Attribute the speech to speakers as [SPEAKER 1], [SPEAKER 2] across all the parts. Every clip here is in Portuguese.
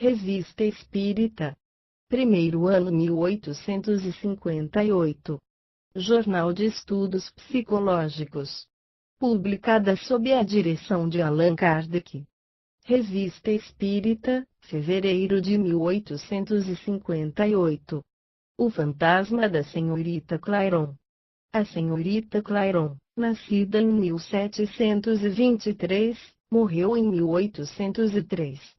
[SPEAKER 1] Revista Espírita. Primeiro ano 1858. Jornal de Estudos Psicológicos. Publicada sob a direção de Allan Kardec. Revista Espírita, fevereiro de 1858. O fantasma da senhorita Clairon. A senhorita Clairon, nascida em 1723, morreu em 1803.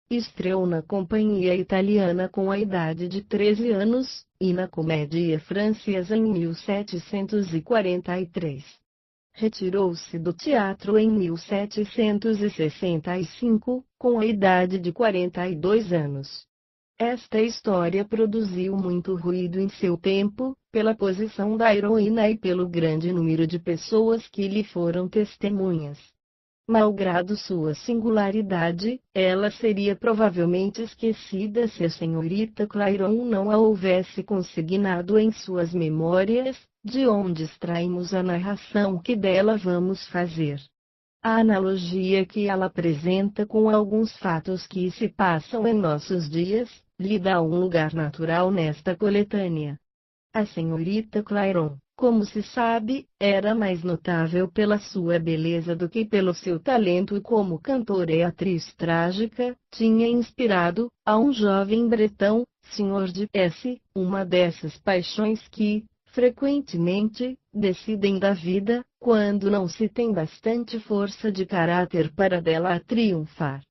[SPEAKER 1] Estreou na companhia italiana com a idade de 13 anos, e na comédia francesa em 1743. Retirou-se do teatro em 1765, com a idade de 42 anos. Esta história produziu muito ruído em seu tempo, pela posição da heroína e pelo grande número de pessoas que lhe foram testemunhas. Malgrado sua singularidade, ela seria provavelmente esquecida se a senhorita Clairon não a houvesse consignado em suas memórias, de onde extraímos a narração que dela vamos fazer. A analogia que ela apresenta com alguns fatos que se passam em nossos dias, lhe dá um lugar natural nesta coletânea. A senhorita Clairon, como se sabe, era mais notável pela sua beleza do que pelo seu talento como cantora e atriz trágica. Tinha inspirado, a um jovem bretão, Sr. de S., uma dessas paixões que, frequentemente, decidem da vida, quando não se tem bastante força de caráter para dela triunfar.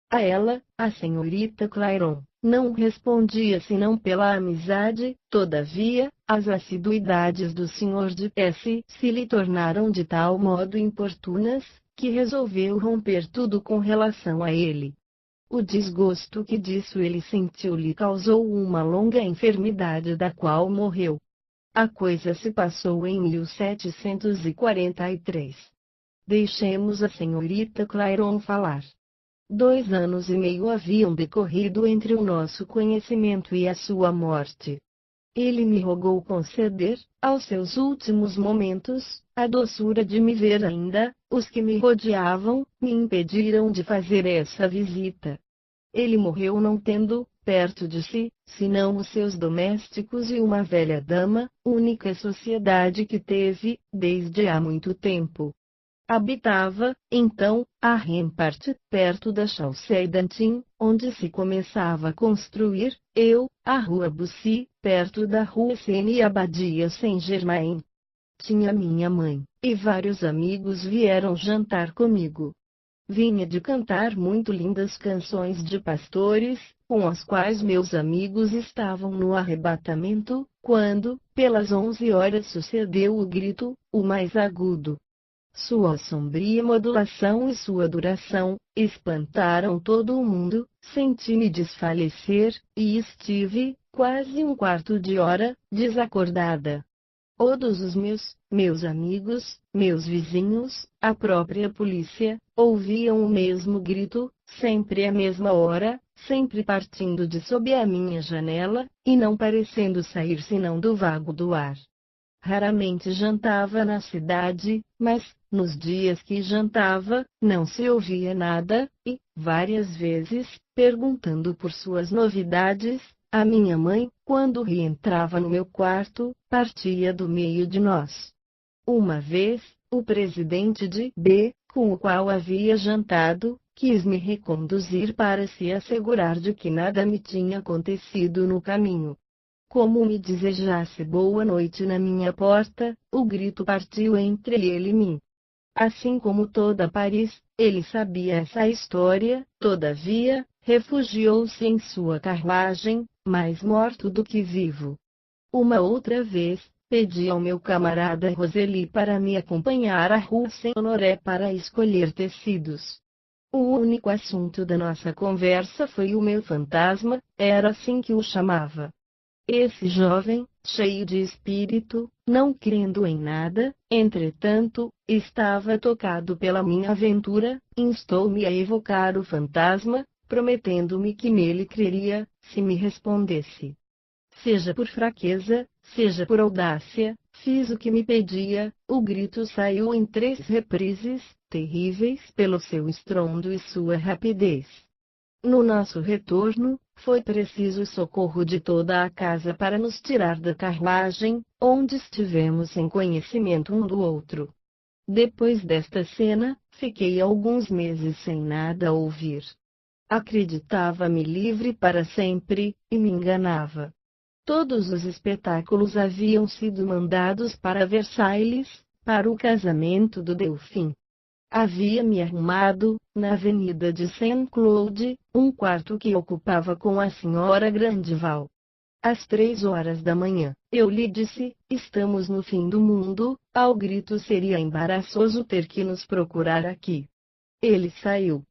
[SPEAKER 1] A ela, a senhorita Clairon, não respondia senão pela amizade. Todavia, as assiduidades do Sr. de S. se lhe tornaram de tal modo importunas, que resolveu romper tudo com relação a ele. O desgosto que disso ele sentiu lhe causou uma longa enfermidade da qual morreu. A coisa se passou em 1743. Deixemos a senhorita Clairon falar. 2 anos e meio haviam decorrido entre o nosso conhecimento e a sua morte. Ele me rogou conceder, aos seus últimos momentos, a doçura de me ver ainda. Os que me rodeavam, me impediram de fazer essa visita. Ele morreu não tendo, perto de si, senão os seus domésticos e uma velha dama, única sociedade que teve, desde há muito tempo. Habitava, então, a Rempart, perto da Chaussée d'Antin, onde se começava a construir, a Rua Bussy, perto da Rua Seine e Abadia Saint-Germain. Tinha minha mãe, e vários amigos vieram jantar comigo. Vinha de cantar muito lindas canções de pastores, com as quais meus amigos estavam no arrebatamento, quando, pelas 11 horas sucedeu o grito, o mais agudo. Sua sombria modulação e sua duração, espantaram todo o mundo. Senti-me desfalecer, e estive, quase um quarto de hora, desacordada. Todos os meus amigos, meus vizinhos, a própria polícia, ouviam o mesmo grito, sempre à mesma hora, sempre partindo de sob a minha janela, e não parecendo sair senão do vago do ar. Raramente jantava na cidade, mas, nos dias que jantava, não se ouvia nada, e, várias vezes, perguntando por suas novidades, a minha mãe, quando reentrava no meu quarto, partia do meio de nós. Uma vez, o presidente de B, com o qual havia jantado, quis me reconduzir para se assegurar de que nada me tinha acontecido no caminho. Como me desejasse boa noite na minha porta, o grito partiu entre ele e mim. Assim como toda Paris, ele sabia essa história. Todavia, refugiou-se em sua carruagem, mais morto do que vivo. Uma outra vez, pedi ao meu camarada Roseli para me acompanhar à Rua Saint-Honoré para escolher tecidos. O único assunto da nossa conversa foi o meu fantasma, era assim que o chamava. Esse jovem, cheio de espírito, não crendo em nada, entretanto, estava tocado pela minha aventura, instou-me a evocar o fantasma, prometendo-me que nele creria, se me respondesse. Seja por fraqueza, seja por audácia, fiz o que me pedia. O grito saiu em 3 reprises, terríveis pelo seu estrondo e sua rapidez. No nosso retorno, foi preciso o socorro de toda a casa para nos tirar da carruagem, onde estivemos sem conhecimento um do outro. Depois desta cena, fiquei alguns meses sem nada ouvir. Acreditava-me livre para sempre, e me enganava. Todos os espetáculos haviam sido mandados para Versailles, para o casamento do Delfim. Havia-me arrumado, na avenida de Saint-Claude, um quarto que ocupava com a senhora Grandeval. Às 3 horas da manhã, eu lhe disse: estamos no fim do mundo. Ao grito: seria embaraçoso ter que nos procurar aqui. Ele saiu.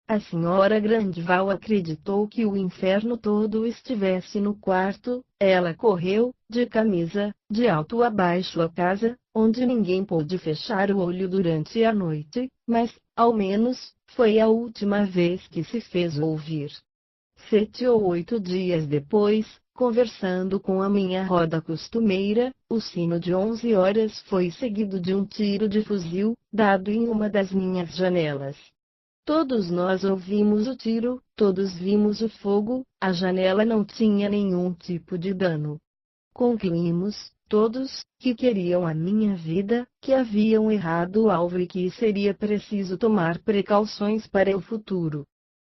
[SPEAKER 1] A senhora Grandeval acreditou que o inferno todo estivesse no quarto. Ela correu, de camisa, de alto a baixo à casa, onde ninguém pôde fechar o olho durante a noite, mas, ao menos, foi a última vez que se fez ouvir. 7 ou 8 dias depois, conversando com a minha roda costumeira, o sino de 11 horas foi seguido de um tiro de fuzil, dado em uma das minhas janelas. Todos nós ouvimos o tiro, todos vimos o fogo, a janela não tinha nenhum tipo de dano. Concluímos, todos, que queriam a minha vida, que haviam errado o alvo e que seria preciso tomar precauções para o futuro.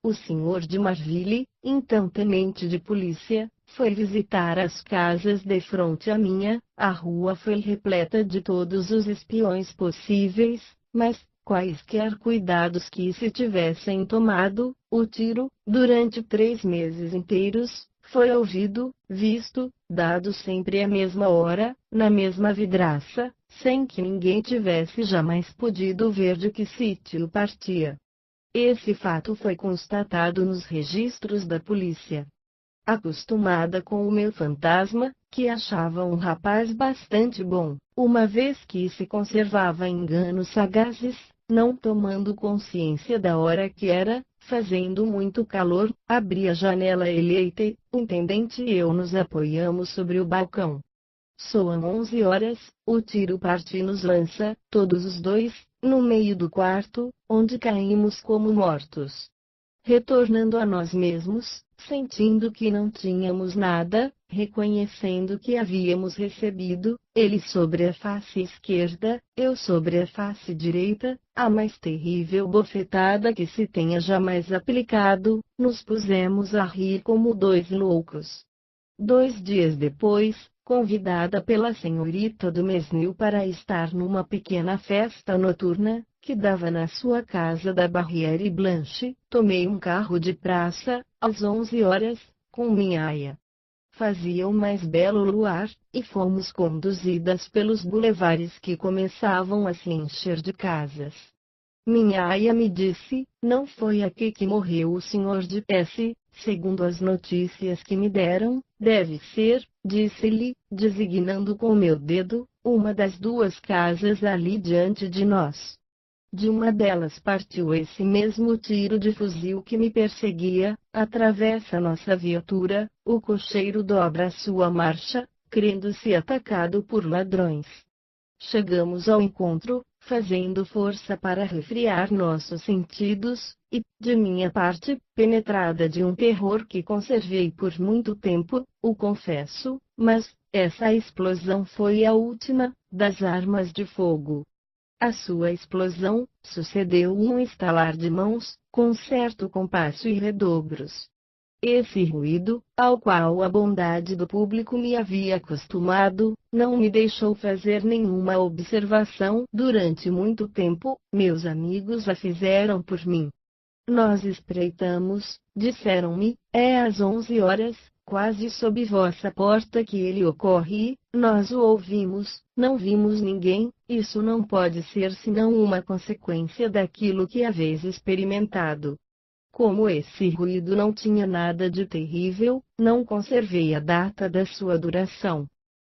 [SPEAKER 1] O senhor de Marville, então tenente de polícia, foi visitar as casas de frente à minha. A rua foi repleta de todos os espiões possíveis, mas, quaisquer cuidados que se tivessem tomado, o tiro, durante 3 meses inteiros, foi ouvido, visto, dado sempre à mesma hora, na mesma vidraça, sem que ninguém tivesse jamais podido ver de que sítio partia. Esse fato foi constatado nos registros da polícia. Acostumada com o meu fantasma, que achava um rapaz bastante bom, uma vez que se conservava enganos sagazes, não tomando consciência da hora que era, fazendo muito calor, abri a janela eleita e, o intendente e eu nos apoiamos sobre o balcão. Soam 11 horas, o tiro parte e nos lança, todos os dois, no meio do quarto, onde caímos como mortos. Retornando a nós mesmos, sentindo que não tínhamos nada, reconhecendo que havíamos recebido, ele sobre a face esquerda, eu sobre a face direita, a mais terrível bofetada que se tenha jamais aplicado, nos pusemos a rir como 2 loucos. 2 dias depois, convidada pela senhorita do Mesnil para estar numa pequena festa noturna, que dava na sua casa da Barrière Blanche, tomei um carro de praça, às 11 horas, com minha aia. Fazia o mais belo luar, e fomos conduzidas pelos bulevares que começavam a se encher de casas. Minha aia me disse: não foi aqui que morreu o senhor de S, segundo as notícias que me deram, deve ser, disse-lhe, designando com meu dedo, uma das 2 casas ali diante de nós. De uma delas partiu esse mesmo tiro de fuzil que me perseguia, atravessa nossa viatura, o cocheiro dobra sua marcha, crendo-se atacado por ladrões. Chegamos ao encontro, fazendo força para refriar nossos sentidos, e, de minha parte, penetrada de um terror que conservei por muito tempo, o confesso, mas, essa explosão foi a última, das armas de fogo. À sua explosão, sucedeu um estalar de mãos, com certo compasso e redobros. Esse ruído, ao qual a bondade do público me havia acostumado, não me deixou fazer nenhuma observação durante muito tempo. Meus amigos a fizeram por mim. Nós espreitamos, disseram-me, é às 11 horas, quase sob vossa porta que ele ocorre, nós o ouvimos, não vimos ninguém, isso não pode ser senão uma consequência daquilo que haveis experimentado. Como esse ruído não tinha nada de terrível, não conservei a data da sua duração.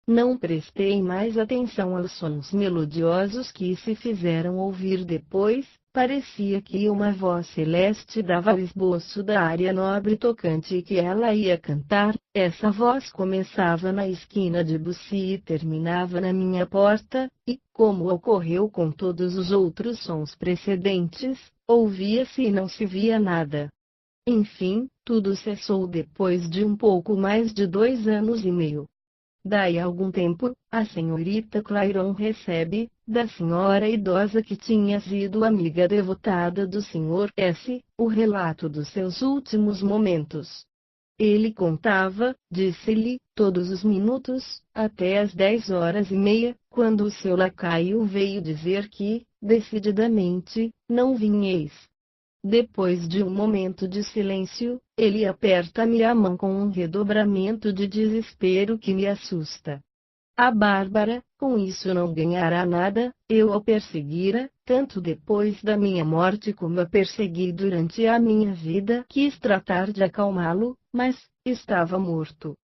[SPEAKER 1] Não prestei mais atenção aos sons melodiosos que se fizeram ouvir depois, parecia que uma voz celeste dava o esboço da área nobre tocante e que ela ia cantar. Essa voz começava na esquina de Bussy e terminava na minha porta, e, como ocorreu com todos os outros sons precedentes, ouvia-se e não se via nada. Enfim, tudo cessou depois de um pouco mais de 2 anos e meio. Daí a algum tempo, a senhorita Clairon recebe, da senhora idosa que tinha sido amiga devotada do Sr. S., o relato dos seus últimos momentos. Ele contava, disse-lhe, todos os minutos, até às 10h30, quando o seu lacaio veio dizer que, decididamente, não vinheis. Depois de um momento de silêncio, ele aperta-me a mão com um redobramento de desespero que me assusta. A Bárbara, com isso não ganhará nada, eu a perseguira, tanto depois da minha morte como a persegui durante a minha vida. Quis tratar de acalmá-lo, mas estava morto.